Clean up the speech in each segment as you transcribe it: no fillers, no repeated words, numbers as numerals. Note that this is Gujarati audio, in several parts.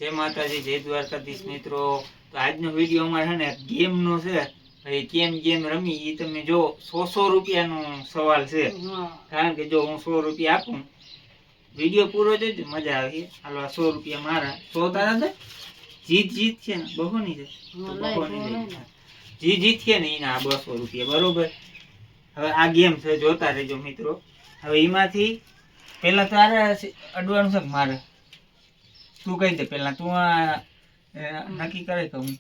જય માતાજી, જય દ્વારકાધીશ મિત્રો. તો આજનો વિડીયો અમારે છે ને ગેમનો છે. ભાઈ કેમ ગેમ રમી એ તમે જો 100 રૂપિયાનો સવાલ છે. કારણ કે જો હું 100 રૂપિયા આપું, વિડીયો પૂરો જોજો, મજા આવે. હાલો, 100 રૂપિયા મારા, 100 તારા છે. જીત છે ને બહોની છે, જીત છે ને એના 200 રૂપિયા, બરોબર. હવે આ ગેમ છે, જોતા રહેજો મિત્રો. હવે એમાંથી પેલા તારે અડવાનું છે મારે. તું કહી દે પેલા, તું નક્કી કરે કે હું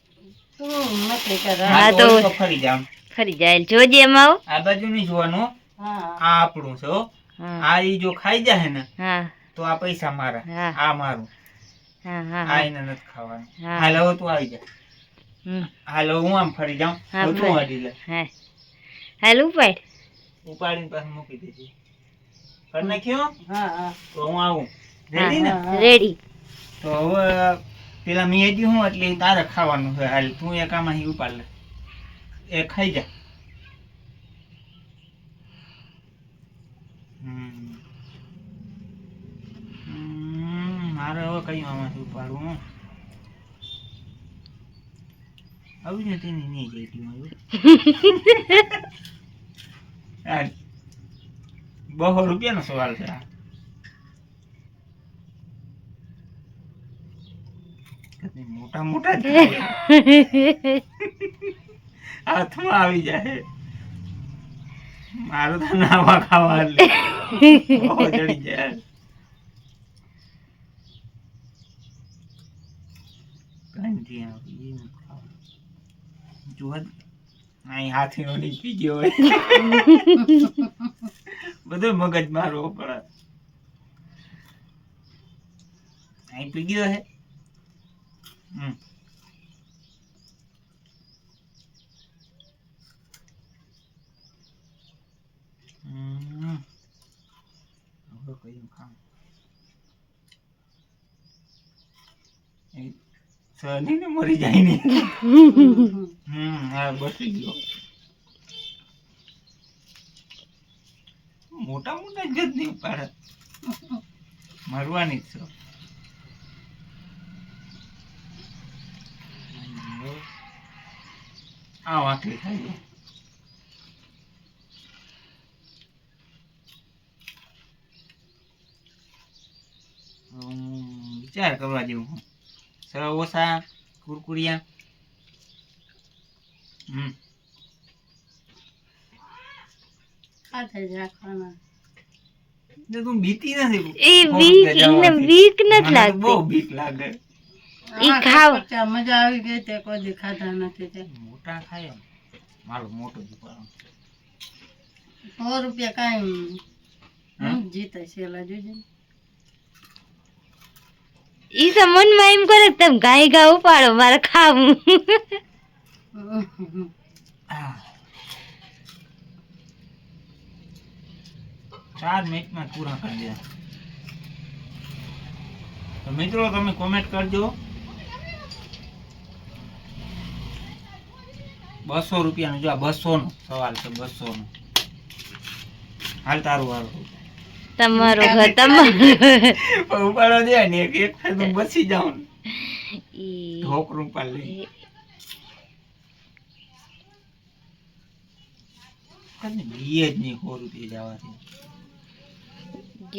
તું નક્કી કરે. હા તો ફરી જામ, ફરી જાય જોજે. એમાં આ બાજુ નહીં જોવાનું. આ આપણું છે હો. આ ઈ જો ખાઈ જાય ને તો આ પૈસા મારા, આ મારું. આ એને નથી ખાવાનું. હાલ હવે તું આવી જા. હાલો હું આમ ફરી જાઉં તો તું અડી લે. હાલ ઉપાડ. ઉપાડીને પાછું મૂકી દેજે. કરી નાખ્યો? તો હું આવું. રેડી ને? રેડી. તો હવે પેલા મેં હજી હું એટલે તારે ખાવાનું છે. હાલ તું એક આમાં ઉપાડ લે, એ ખાઈ જા. મારે હવે કઈ આમાંથી ઉપાડવું? આવી ને તેની નહીં જઈતી મારું. 200 રૂપિયાનો સવાલ છે. મોટા મોટા હાથમાં આવી જાય. મારું તો નાવા ખાવા ચડી જાય. હાથી નો પી ગયો હોય. બધું મગજ મારવો પડે. અહીં પી ગયો હે. સની મરી જાય ને. હા બસી ગયો. મોટા મોટા જ નહીં ઉપાડે, મરવાની જ છે. આ વાંકડી થાય. વિચાર કરવા જેવું. ઓછા કુરકુરિયા. તું બીતી નથી. બીક નથી લાગતી. બહુ બીક લાગે. ઈ ખાવ મજા આવી ગઈ તે કોઈ ખાતા નથી તે. મોટા ખાય મારો મોટો દુકાન 100 રૂપિયા કાંઈ જીતે છે. જોજે ઈ તો મનમાં એમ કરે તમે ગાય ગા ઉપાડો મારે ખાવું. 4 મિનિટમાં પૂરા કરી દે. તો મિત્રો તમે કોમેન્ટ કરજો. 200 રૂપિયાનો જો, 200 નો સવાલ છે. 200 નો. હાલ તારું વાળું. તમારો ઘર તમારો ઉપાડો દે ને એક તો બસી જાઉં. ઢોકરું પાડી બીએ જ નહીં 100 રૂપિયા જવાથી.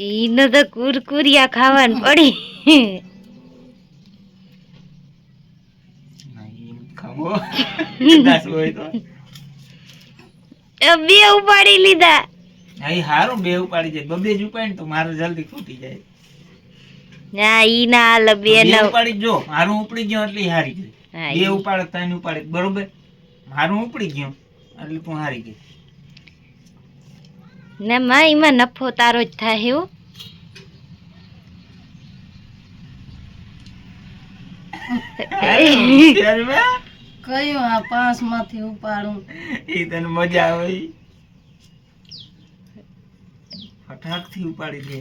ઈનો તો કુરકુરિયા ખાવાનું પડી. ખાવો 10 હોય તો બે ઉપાડી લીધા. અહીં હારું 2 ઉપાડી જાય. 2 જ ઉપાડી તો મારે જલ્દી ખૂટી જાય. ના ઈ ના હાલ 2 ન ઉપાડી. જો મારું ઉપડી ગયો એટલે હારી ગઈ. 2 ઉપાડે 3 ઉપાડે, બરોબર. મારું ઉપડી ગયો એટલે તું હારી ગઈ. ના માં એમાં નફો તારો જ થાય એવું. કયું આ 5 માંથી ઉપાડું એ તને મજા આવે. ફટાક થી ઉપાડી દે.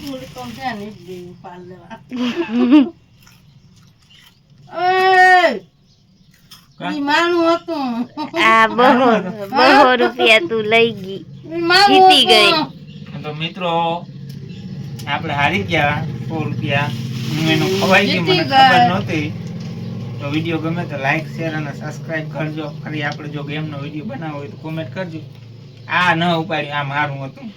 મૂળકમ છે ને ઈ જ દે ઉપાડ લેવા. ઓય, ઈ મારું હતું. આ બહો રૂપિયા તું લઈ ગઈ, ઈ મારું જીતી ગઈ. હતું. તો મિત્રો આપણે હારી ગયા 100 રૂપિયા. હું એનું ખવાઈ ગયું, મને જીતી ખબર ગયા. નહોતી. તો વિડીયો ગમે તો લાઈક શેર અને સબસ્ક્રાઇબ કરજો. ફરી આપણે જો ગેમનો વિડીયો બનાવવો હોય તો કોમેન્ટ કરજો. આ ન ઉપાડ્યું, આ મારું હતું.